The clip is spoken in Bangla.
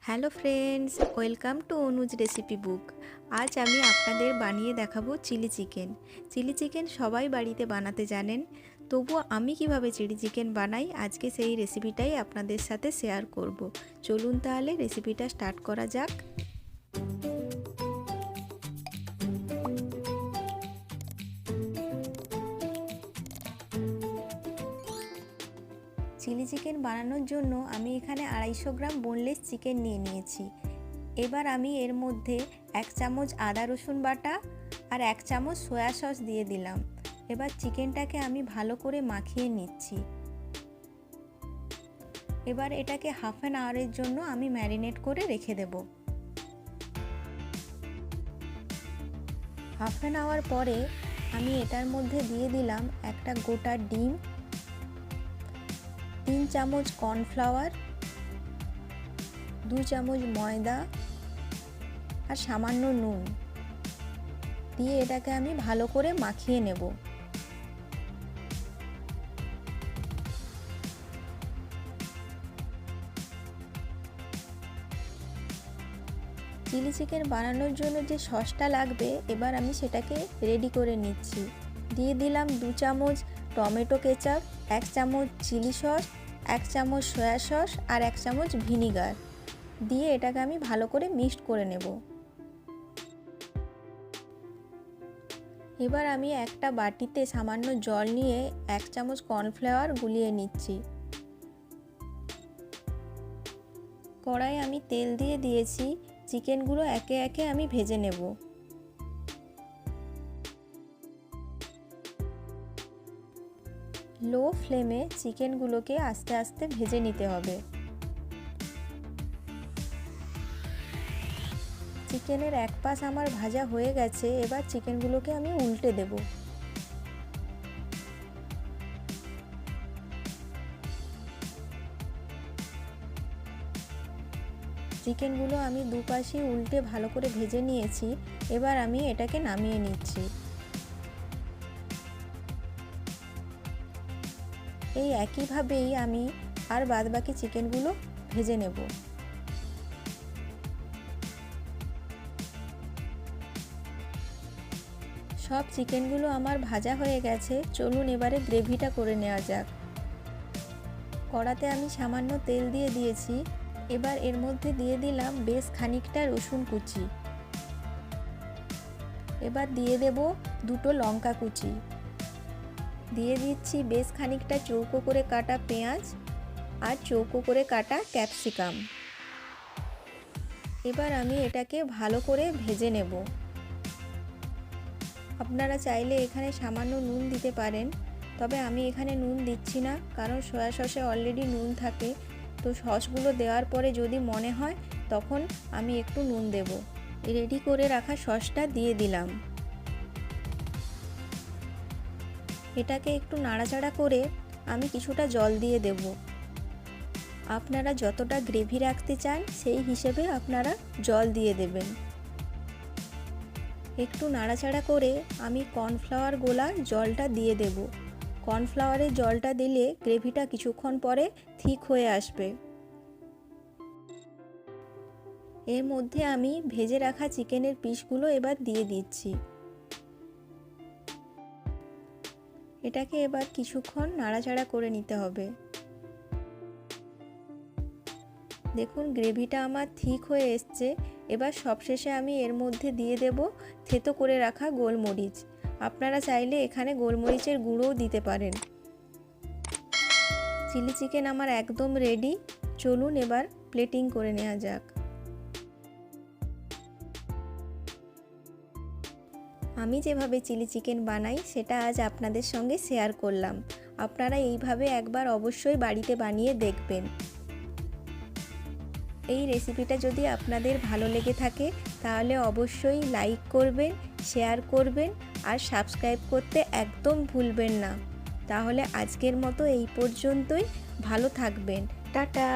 Hello friends, welcome to Anuj recipe book. আজ আমি আপনাদের বানিয়ে দেখাবো চিলি চিকেন। চিলি চিকেন সবাই বাড়িতে বানাতে জানেন, তবুও আমি কিভাবে চিলি চিকেন বানাই আজকে সেই রেসিপিটাই আপনাদের সাথে শেয়ার করব। চলুন তাহলে রেসিপিটা স্টার্ট করা যাক। চিলি চিকেন বানানোর জন্য আমি এখানে 250 গ্রাম বোনলেস চিকেন নিয়ে নিয়েছি। এবার আমি এর মধ্যে 1 চামচ আদা রসুন বাটা আর 1 চামচ সয়া সস দিয়ে দিলাম। এবার চিকেনটাকে আমি ভালো করে মাখিয়ে নিচ্ছি। এবার এটাকে হাফ অ্যান আওয়ারের জন্য আমি ম্যারিনেট করে রেখে দেব। হাফ অ্যান আওয়ার পরে আমি এটার মধ্যে দিয়ে দিলাম একটা গোটা ডিম, 3 চামচ কর্নফ্লাওয়ার, 2 চামচ ময়দা আর সামান্য নুন দিয়ে এটাকে আমি ভালো করে মাখিয়ে নেব। চিলি চিকেন বানানোর জন্য যে সসটা লাগবে এবার আমি সেটাকে রেডি করে নিচ্ছি। দিয়ে দিলাম 2 চামচ টমেটো কেচাপ, 1 চামচ চিলি সস, 1 চামচ সয়া সস আর 1 চামচ ভিনিগার দিয়ে এটাকে আমি ভালো করে মিক্সড করে নেব। এবার আমি একটা বাটিতে সামান্য জল নিয়ে 1 চামচ কর্নফ্লাওয়ার গুলিয়ে নিচ্ছি। কড়াইয়ে আমি তেল দিয়ে দিয়েছি, চিকেনগুলো একে একে আমি ভেজে নেব। লো ফ্লেমে চিকেনগুলোকে আস্তে আস্তে ভেজে নিতে হবে। চিকেনের এক পাশ আমার ভাজা হয়ে গেছে, এবার চিকেনগুলোকে আমি উল্টে দেব। চিকেনগুলো আমি দুপাশে উল্টে ভালো করে ভেজে নিয়েছি। এবার আমি এটাকে নামিয়ে নিচ্ছি। এই একইভাবেই আমি আর বাদবাকি চিকেনগুলো ভেজে নেব। সব চিকেনগুলো আমার ভাজা হয়ে গেছে, চলুন এবারে গ্রেভিটা করে নেওয়া যাক। কড়াতে আমি সামান্য তেল দিয়ে দিয়েছি। এবার এর মধ্যে দিয়ে দিলাম বেশ খানিকটা রসুন কুচি। এবার দিয়ে দেব 2টো লঙ্কা কুচি। দিয়ে দিচ্ছি বেশ খানিকটা চৌকো করে কাটা পেঁয়াজ আর চৌকো করে কাটা ক্যাপসিকাম। এবার আমি এটাকে ভালো করে ভেজে নেব। আপনারা চাইলে এখানে সামান্য নুন দিতে পারেন, তবে আমি এখানে নুন দিচ্ছি না, কারণ সয়া সসে অলরেডি নুন থাকে। তো সসগুলো দেওয়ার পরে যদি মনে হয় তখন আমি একটু নুন দেব। রেডি করে রাখা সসটা দিয়ে দিলাম। এটাকে একটু নাড়াচাড়া করে আমি কিছুটা জল দিয়ে দেব। আপনারা যতটা গ্রেভি রাখতে চান সেই হিসেবে আপনারা জল দিয়ে দেবেন। একটু নাড়াচাড়া করে আমি কর্নফ্লাওয়ার গোলা জলটা দিয়ে দেব। কর্নফ্লাওয়ারের জলটা দিলে গ্রেভিটা কিছুক্ষণ পরে ঠিক হয়ে আসবে। এর মধ্যে আমি ভেজে রাখা চিকেনের পিসগুলো এবার দিয়ে দিচ্ছি। এটাকে এবার কিছুক্ষণ নাড়াচাড়া করে নিতে হবে। দেখুন গ্রেভিটা আমার ঠিক হয়ে এসছে। এবার সবশেষে আমি এর মধ্যে দিয়ে দেব থেতো করে রাখা গোলমরিচ। আপনারা চাইলে এখানে গোলমরিচের গুঁড়োও দিতে পারেন। চিলি চিকেন আমার একদম রেডি। চলুন এবার প্লেটিং করে নেওয়া যাক। আমি যেভাবে চিলি চিকেন বানাই সেটা আজ আপনাদের সঙ্গে শেয়ার করলাম। আপনারা এইভাবে একবার অবশ্যই বাড়িতে বানিয়ে দেখবেন। এই রেসিপিটা যদি আপনাদের ভালো লেগে থাকে তাহলে অবশ্যই লাইক করবেন, শেয়ার করবেন আর সাবস্ক্রাইব করতে একদম ভুলবেন না। তাহলে আজকের মতো এই পর্যন্তই। ভালো থাকবেন। টাটা।